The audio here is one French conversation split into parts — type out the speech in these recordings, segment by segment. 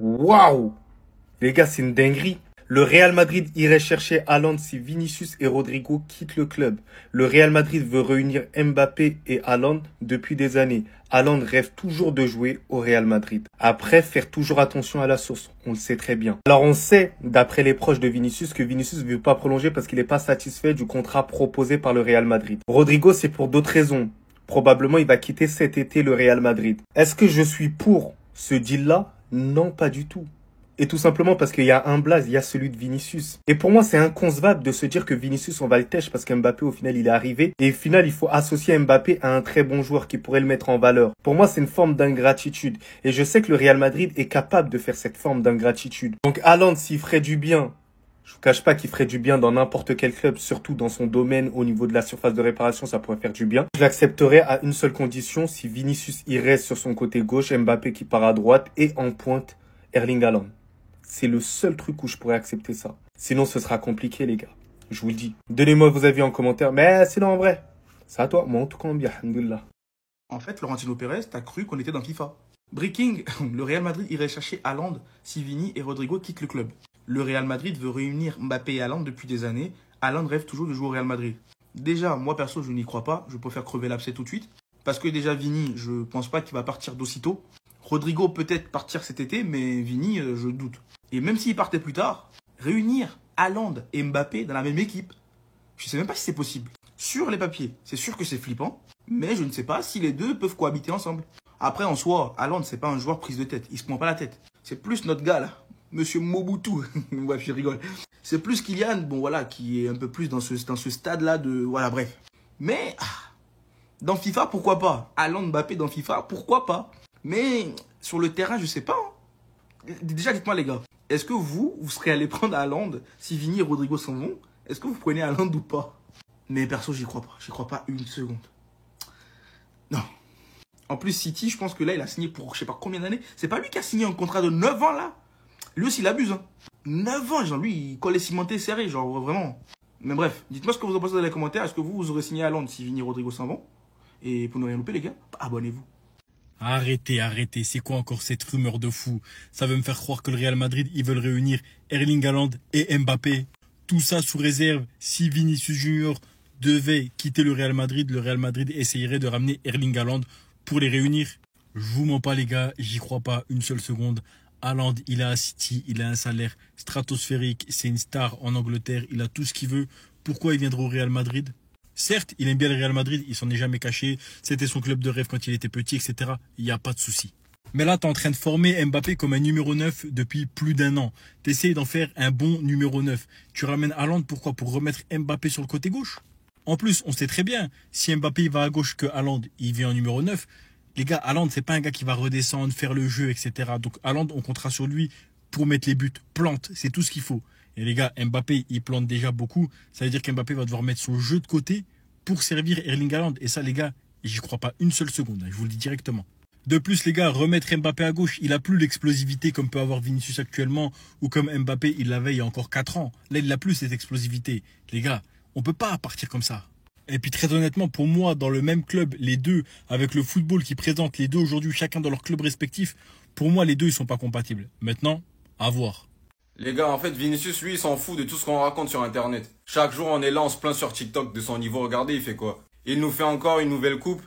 Waouh! Les gars, c'est une dinguerie. Le Real Madrid irait chercher Haaland si Vinicius et Rodrigo quittent le club. Le Real Madrid veut réunir Mbappé et Haaland depuis des années. Haaland rêve toujours de jouer au Real Madrid. Après, faire toujours attention à la source. On le sait très bien. Alors, on sait, d'après les proches de Vinicius, que Vinicius ne veut pas prolonger parce qu'il n'est pas satisfait du contrat proposé par le Real Madrid. Rodrigo, c'est pour d'autres raisons. Probablement, il va quitter cet été le Real Madrid. Est-ce que je suis pour ce deal-là? Non, pas du tout. Et tout simplement parce qu'il y a un blaze, il y a celui de Vinicius. Et pour moi, c'est inconcevable de se dire que Vinicius, on va le têche parce qu'Mbappé, au final, il est arrivé. Et au final, il faut associer Mbappé à un très bon joueur qui pourrait le mettre en valeur. Pour moi, c'est une forme d'ingratitude. Et je sais que le Real Madrid est capable de faire cette forme d'ingratitude. Donc, Haaland, s'il ferait du bien, je vous cache pas qu'il ferait du bien dans n'importe quel club, surtout dans son domaine, au niveau de la surface de réparation, ça pourrait faire du bien. Je l'accepterais à une seule condition, si Vinicius irait sur son côté gauche, Mbappé qui part à droite et en pointe, Erling Haaland. C'est le seul truc où je pourrais accepter ça. Sinon, ce sera compliqué, les gars. Je vous le dis. Donnez-moi vos avis en commentaire. Mais sinon, en vrai, c'est à toi. Moi, en tout cas, bien, alhamdoulilah. En fait, Florentino Pérez, t'as cru qu'on était dans FIFA. Breaking, le Real Madrid irait chercher Haaland si Vini et Rodrigo quittent le club. Le Real Madrid veut réunir Mbappé et Haaland depuis des années. Haaland rêve toujours de jouer au Real Madrid. Déjà, moi perso, je n'y crois pas. Je préfère crever l'abcès tout de suite. Parce que déjà, Vini, je pense pas qu'il va partir d'aussitôt. Rodrigo peut-être partir cet été, mais Vini, je doute. Et même s'il partait plus tard, réunir Haaland et Mbappé dans la même équipe, je ne sais même pas si c'est possible. Sur les papiers, c'est sûr que c'est flippant, mais je ne sais pas si les deux peuvent cohabiter ensemble. Après, en soi, Haaland, c'est pas un joueur prise de tête. Il se prend pas la tête. C'est plus notre gars, là. Monsieur Mobutu. Ouais, je rigole. C'est plus Kylian, bon voilà, qui est un peu plus dans ce stade-là de... Voilà, bref. Mais, dans FIFA, pourquoi pas? Haaland, Mbappé dans FIFA, pourquoi pas? Mais, sur le terrain, je sais pas. Déjà, dites-moi, les gars. Est-ce que vous serez allé prendre Haaland si Vini et Rodrigo s'en vont? Est-ce que vous prenez Haaland ou pas? Mais perso, j'y crois pas. J'y crois pas une seconde. Non. En plus, City, je pense que là, il a signé pour je sais pas combien d'années. C'est pas lui qui a signé un contrat de 9 ans, là? Lui aussi, il abuse, hein. 9 ans, genre, lui, il colle les cimentés serrés, genre, vraiment. Mais bref, dites-moi ce que vous en pensez dans les commentaires. Est-ce que vous aurez signé Haaland si Vini et Rodrigo s'en vont? Et pour ne rien louper, les gars, abonnez-vous. Arrêtez, c'est quoi encore cette rumeur de fou? Ça veut me faire croire que le Real Madrid, ils veulent réunir Erling Haaland et Mbappé. Tout ça sous réserve, si Vinicius Junior devait quitter le Real Madrid essayerait de ramener Erling Haaland pour les réunir. Je vous mens pas les gars, j'y crois pas une seule seconde. Haaland, il est à City, il a un salaire stratosphérique, c'est une star en Angleterre, il a tout ce qu'il veut. Pourquoi il viendra au Real Madrid? Certes, il aime bien le Real Madrid, il s'en est jamais caché, c'était son club de rêve quand il était petit, etc. Il n'y a pas de souci. Mais là, tu es en train de former Mbappé comme un numéro 9 depuis plus d'1 an. Tu essayes d'en faire un bon numéro 9. Tu ramènes Haaland, pourquoi? Pour remettre Mbappé sur le côté gauche. En plus, on sait très bien, si Mbappé va à gauche que Haaland, il vient en numéro 9, les gars, Haaland, c'est pas un gars qui va redescendre, faire le jeu, etc. Donc Haaland, on comptera sur lui pour mettre les buts. Plante, c'est tout ce qu'il faut. Et les gars, Mbappé, il plante déjà beaucoup. Ça veut dire qu'Mbappé va devoir mettre son jeu de côté pour servir Erling Haaland. Et ça, les gars, j'y crois pas une seule seconde. Je vous le dis directement. De plus, les gars, remettre Mbappé à gauche, il a plus l'explosivité comme peut avoir Vinicius actuellement ou comme Mbappé, il l'avait il y a encore 4 ans. Là, il n'a plus cette explosivité. Les gars, on peut pas partir comme ça. Et puis très honnêtement, pour moi, dans le même club, les deux, avec le football qui présente les deux aujourd'hui, chacun dans leur club respectif, pour moi, les deux, ils sont pas compatibles. Maintenant, à voir. Les gars, en fait, Vinicius, lui, il s'en fout de tout ce qu'on raconte sur Internet. Chaque jour, on est là, on se plaint sur TikTok de son niveau. Regardez, il fait quoi? Il nous fait encore une nouvelle coupe.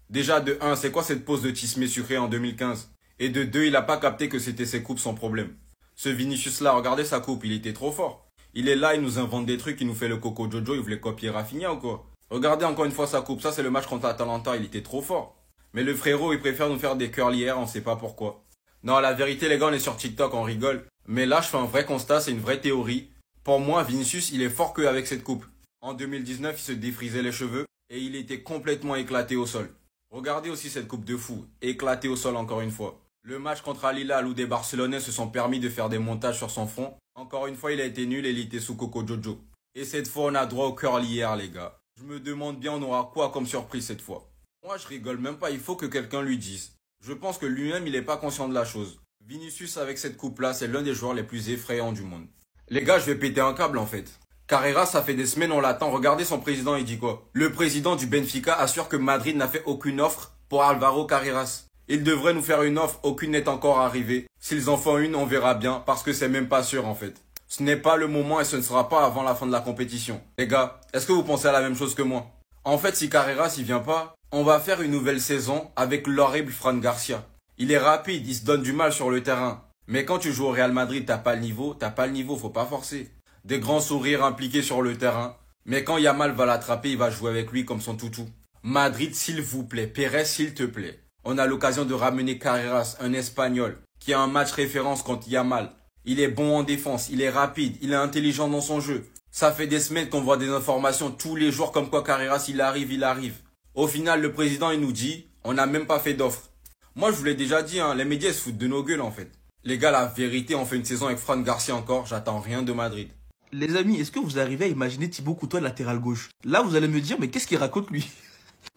Déjà, de 1, c'est quoi cette pause de Tismé sucré en 2015? Et de 2, il a pas capté que c'était ses coupes sans problème. Ce Vinicius-là, regardez sa coupe, il était trop fort. Il est là, il nous invente des trucs, il nous fait le Coco Jojo, il voulait copier Rafinha ou quoi? Regardez encore une fois sa coupe, ça c'est le match contre Atalanta, il était trop fort. Mais le frérot, il préfère nous faire des curlières, on sait pas pourquoi. Non, la vérité, les gars, on est sur TikTok, on rigole. Mais là, je fais un vrai constat, c'est une vraie théorie. Pour moi, Vinicius, il est fort que avec cette coupe. En 2019, il se défrisait les cheveux et il était complètement éclaté au sol. Regardez aussi cette coupe de fou, éclaté au sol encore une fois. Le match contre Al Hilal où des Barcelonais se sont permis de faire des montages sur son front. Encore une fois, il a été nul et il était sous Coco Jojo. Et cette fois, on a droit au curlière, les gars. Je me demande bien, on aura quoi comme surprise cette fois? Moi, je rigole même pas, il faut que quelqu'un lui dise. Je pense que lui-même, il est pas conscient de la chose. Vinicius, avec cette coupe-là, c'est l'un des joueurs les plus effrayants du monde. Les gars, je vais péter un câble, en fait. Carrera, ça fait des semaines, on l'attend. Regardez son président, il dit quoi? Le président du Benfica assure que Madrid n'a fait aucune offre pour Alvaro Carreras. Ils devraient nous faire une offre, aucune n'est encore arrivée. S'ils en font une, on verra bien, parce que c'est même pas sûr en fait. Ce n'est pas le moment et ce ne sera pas avant la fin de la compétition. Les gars, est-ce que vous pensez à la même chose que moi? En fait, si Carreras il vient pas, on va faire une nouvelle saison avec l'horrible Fran Garcia. Il est rapide, il se donne du mal sur le terrain. Mais quand tu joues au Real Madrid, t'as pas le niveau, faut pas forcer. Des grands sourires impliqués sur le terrain. Mais quand Yamal va l'attraper, il va jouer avec lui comme son toutou. Madrid, s'il vous plaît, Pérez, s'il te plaît. On a l'occasion de ramener Carreras, un Espagnol, qui a un match référence contre Yamal. Il est bon en défense, il est rapide, il est intelligent dans son jeu. Ça fait des semaines qu'on voit des informations tous les jours comme quoi Carreras, il arrive. Au final, le président, il nous dit, on n'a même pas fait d'offre. Moi, je vous l'ai déjà dit, les médias ils se foutent de nos gueules en fait. Les gars, la vérité, on fait une saison avec Fran Garcia encore, j'attends rien de Madrid. Les amis, est-ce que vous arrivez à imaginer Thibaut Courtois latéral gauche? Là, vous allez me dire, mais qu'est-ce qu'il raconte lui?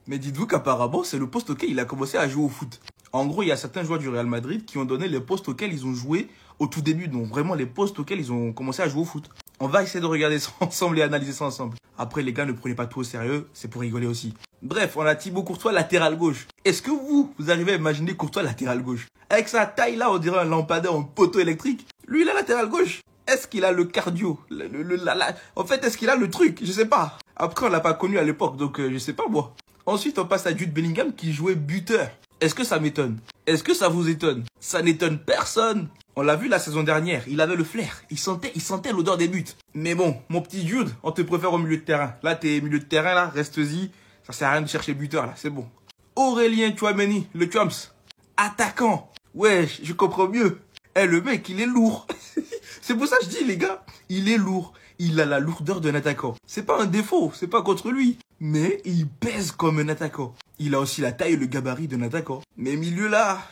Mais dites-vous qu'apparemment, c'est le poste auquel il a commencé à jouer au foot. En gros, il y a certains joueurs du Real Madrid qui ont donné les postes auxquels ils ont joué au tout début. Donc vraiment les postes auxquels ils ont commencé à jouer au foot. On va essayer de regarder ça ensemble et analyser ça ensemble. Après, les gars, ne prenez pas tout au sérieux, c'est pour rigoler aussi. Bref, on a Thibaut Courtois latéral gauche. Est-ce que vous arrivez à imaginer Courtois latéral gauche? Avec sa taille là, on dirait un lampadaire en poteau électrique. Lui, il est latéral gauche. Est-ce qu'il a le cardio? En fait, est-ce qu'il a le truc? Je sais pas. Après, on l'a pas connu à l'époque, donc je sais pas moi. Ensuite, on passe à Jude Bellingham qui jouait buteur. Est-ce que ça m'étonne? Est-ce que ça vous étonne? Ça n'étonne personne. On l'a vu la saison dernière, il avait le flair. Il sentait l'odeur des buts. Mais bon, mon petit Jude, on te préfère au milieu de terrain. Là, t'es milieu de terrain, là, reste-y. Ça sert à rien de chercher buteur, là, c'est bon. Aurélien Tchouameni, le Tchouams. Attaquant. Ouais, je comprends mieux. Le mec, il est lourd. C'est pour ça que je dis, les gars, il est lourd. Il a la lourdeur d'un attaquant. C'est pas un défaut, c'est pas contre lui. Mais il pèse comme un attaquant. Il a aussi la taille et le gabarit d'un attaquant. Mais milieu là,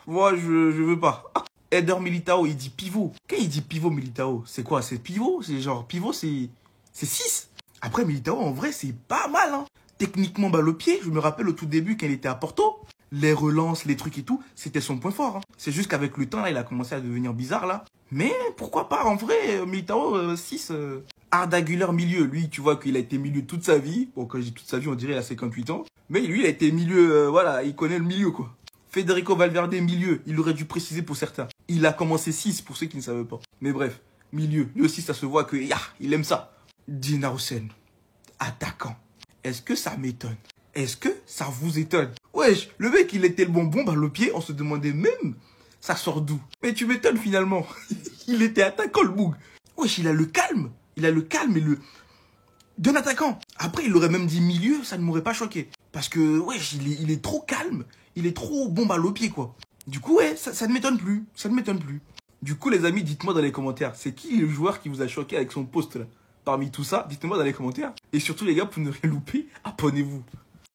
moi je veux pas. Eder Militao, il dit pivot. Quand il dit pivot Militao, c'est quoi? C'est pivot? C'est genre pivot, c'est 6. Après Militao, en vrai, c'est pas mal. Techniquement, balle au pied, je me rappelle au tout début quand il était à Porto. Les relances, les trucs et tout, c'était son point fort. C'est juste qu'avec le temps, là, il a commencé à devenir bizarre, là. Mais pourquoi pas, en vrai, Militao, 6... Arda Güler milieu, lui, tu vois qu'il a été milieu toute sa vie. Bon, quand je dis toute sa vie, on dirait il a 58 ans. Mais lui, il a été milieu, voilà, il connaît le milieu, quoi. Federico Valverde, milieu, il aurait dû préciser pour certains. Il a commencé 6 pour ceux qui ne savaient pas. Mais bref, milieu, lui aussi, ça se voit que, il aime ça. Dina Hussein, attaquant. Est-ce que ça m'étonne? Est-ce que ça vous étonne? Wesh, le mec, il était le bonbon, le pied, on se demandait même, ça sort d'où? Mais tu m'étonnes finalement. Il était attaquant, le boug. Wesh, il a le calme. Il a le calme et le... d'un attaquant. Après, il aurait même dit milieu, ça ne m'aurait pas choqué. Parce que, wesh, il est trop calme. Il est trop bon balle au pied, quoi. Du coup, ouais, ça ne m'étonne plus. Ça ne m'étonne plus. Du coup, les amis, dites-moi dans les commentaires, c'est qui le joueur qui vous a choqué avec son poste, là? Parmi tout ça, dites-moi dans les commentaires. Et surtout, les gars, pour ne rien louper, abonnez-vous.